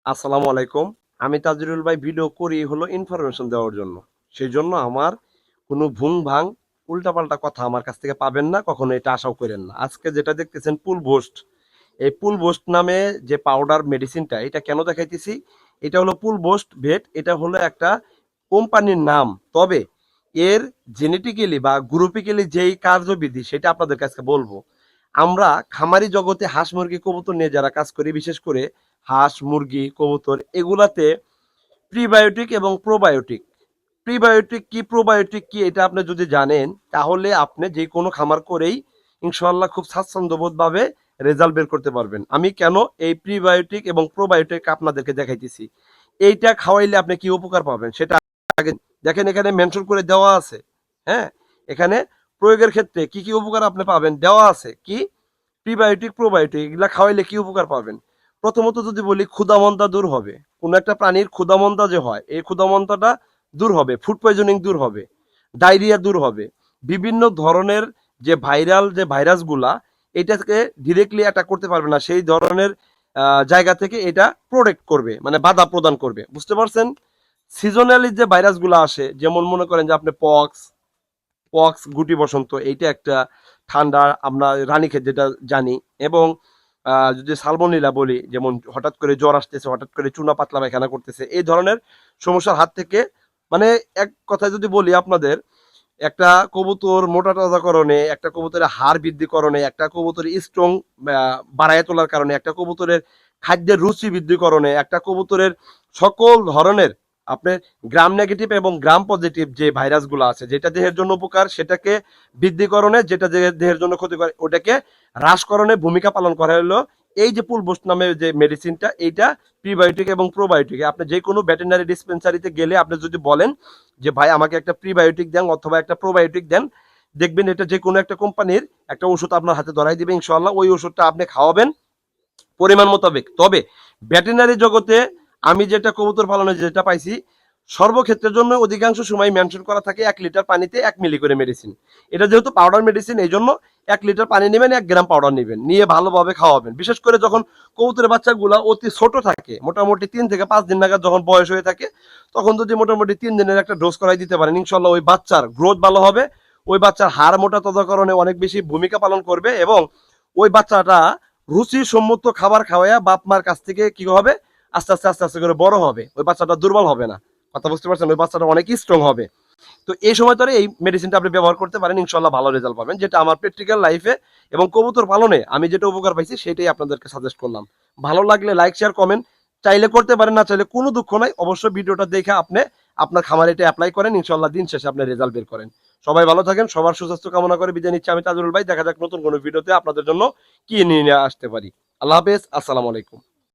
আসসালামু আলাইকুম। আমি তাজুরুল ভাই ভিডিও করি হলো ইনফরমেশন দেওয়ার জন্য। সেই জন্য আমার কোনো ভুং ভাং উল্টাপাল্টা কথা আমার কাছ থেকে পাবেন না, কখনো এটা আশাও করেন না। আজকে যেটা দেখতেছেন পুল বোস্ট, এই পুল বোস্ট নামে যে পাউডার মেডিসিনটা, এটা কেন দেখাইতেছি? এটা হলো পুল বোস্ট ভেট, এটা হলো একটা কোম্পানির নাম। তবে এর জেনেটিক্যালি বা গ্রুপিক্যালি যেই কার্যবিধি সেটা আপনাদের কাছে বলবো। আমরা খামারি জগতে হাঁস মুরগি কবুতর নিয়ে যারা কাজ করি, বিশেষ করে হাঁস মুরগি কবুতর এগুলাতে প্রিবায়োটিক এবং প্রোবায়োটিক, প্রিবায়োটিক কি প্রোবায়োটিক কি এটা আপনি যদি জানেন, তাহলে আপনি যে কোনো খামার করেই ইনশাল্লাহ খুব স্বাচ্ছন্দ্যবোধভাবে রেজাল্ট বের করতে পারবেন। আমি কেন এই প্রিবায়োটিক এবং প্রোবায়োটিক আপনাদেরকে দেখাইতেছি, এইটা খাওয়াইলে আপনি কি উপকার পাবেন সেটা আগে দেখেন। এখানে মেনশন করে দেওয়া আছে। হ্যাঁ, এখানে প্রয়োগের ক্ষেত্রে কি কি উপকার আপনি পাবেন দেওয়া আছে। কি প্রিবায়োটিক প্রোবায়োটিক এগুলা খাওয়াইলে কি উপকার পাবেন? প্রথমত যদি বলি, ক্ষুধামন্দা দূর হবে। কোনো একটা প্রাণীর ক্ষুধামন্দা যে হয়, এই ক্ষুধামন্দাটা দূর হবে। ফুড পয়জনিং দূর হবে। ডায়রিয়া দূর হবে। বিভিন্ন ধরনের যে ভাইরাল যে ভাইরাসগুলা, এটাকে ডিরেক্টলি অ্যাটাক করতে পারবে না, সেই ধরনের জায়গা থেকে এটা প্রোটেক্ট করবে, মানে বাধা প্রদান করবে। বুঝতে পারছেন? সিজনালি যে ভাইরাসগুলো আসে, যেমন মনে করেন যে আপনি পক্স, গুটি বসন্ত, এইটা একটা ঠান্ডা, আমরা রানীক্ষেত যেটা জানি। এবং যদি সালমোনেলা বলি, যেমন হঠাৎ করে জ্বর আসতেছে, হঠাৎ করে চুনা পাতলা পায়খানা করতেছে, এই ধরনের সমস্যার হাত থেকে, মানে এক কথায় যদি বলি আপনাদের, একটা কবুতর মোটা তাজাকরণে, একটা কবুতরের হাড় বৃদ্ধিকরণে, একটা কবুতরের স্ট্রং বাড়ায় তোলার কারণে, একটা কবুতরের খাদ্যের রুচি বৃদ্ধিকরণে, একটা কবুতরের সকল ধরনের আপনার গ্রাম নেগেটিভ এবং গ্রাম পজিটিভ যে ভাইরাসগুলো আছে, যেটা দেহের জন্য উপকার সেটাকে বৃদ্ধিকরণে, যেটা দেহের জন্য ক্ষতিকর ওটাকে হ্রাসকরণে ভূমিকা পালন করা হলো এই যে পুলবোস্ট নামে যে মেডিসিনটা। এইটা প্রিবায়োটিক এবং প্রোবায়োটিক। আপনি যে কোনো ভেটেরিনারি ডিসপেন্সারিতে গেলে আপনি যদি বলেন যে ভাই আমাকে একটা প্রিবায়োটিক দেন অথবা একটা প্রোবায়োটিক দেন, দেখবেন এটা যে কোনো একটা কোম্পানির একটা ওষুধ আপনার হাতে ধরাই দিবে। ইনশাল্লাহ ওই ওষুধটা আপনি খাওয়াবেন পরিমাণ মোতাবেক। তবে ভেটেরিনারি জগতে আমি যেটা কবুতর পালনে যেটা পাইছি, সর্বক্ষেত্রের জন্য অধিকাংশ সময় মেনশন করা থাকে 1 লিটার পানিতে 1 মিলি করে মেডিসিন। এটা যেহেতু পাউডার মেডিসিন, এই জন্য 1 লিটার পানি নেবেন, 1 গ্রাম পাউডার নেবেন, নিয়ে ভালোভাবে খাওয়াবেন। বিশেষ করে যখন কবুতরের বাচ্চাগুলা অতি ছোট থাকে, মোটামুটি 3 থেকে 5 দিন নাগাদ যখন বয়স হয়ে থাকে, তখন যদি মোটামুটি 3 দিনের একটা ডোজ করাই দিতে পারেন, ইনশাল্লাহ ওই বাচ্চার গ্রোথ ভালো হবে। ওই বাচ্চার হাড় মোটা তদাকরণে অনেক বেশি ভূমিকা পালন করবে, এবং ওই বাচ্চাটা রুচিসম্মত খাবার খাওয়াইয়া বাপ মার কাছ থেকে কি হবে, আস্তে আস্তে আস্তে আস্তে করে বড় হবে। ওই বাচ্চাটা দুর্বল হবে না। কথা বুঝতে পারছেন? ওই বাচ্চাটা অনেক স্ট্রং হবে। তো এই সময় ধরে এই মেডিসিনটা আপনি ব্যবহার করতে পারেন, ইনশাল্লাহ ভালো রেজাল্ট পাবেন। যেটা আমার প্র্যাকটিক্যাল লাইফে এবং কবুতর পালনে আমি যেটা উপকার পাইছি সেটাই আপনাদেরকে সাজেস্ট করলাম। ভালো লাগলে লাইক শেয়ার কমেন্ট চাইলে করতে পারেন, না চাইলে কোনো দুঃখ নাই। অবশ্যই ভিডিওটা দেখে আপনি আপনার খামারে এটা অ্যাপ্লাই করেন, ইনশাল্লাহ দিন শেষে আপনি রেজাল্ট বের করেন। সবাই ভালো থাকেন, সবার সুস্বাস্থ্য কামনা করে বিদায় নিচ্ছি আমি তাজুরুল ভাই। দেখা যাক নতুন কোনো ভিডিওতে আপনাদের জন্য কি নিয়ে আসতে পারি। আল্লাহ হাফেজ, আসসালামু আলাইকুম।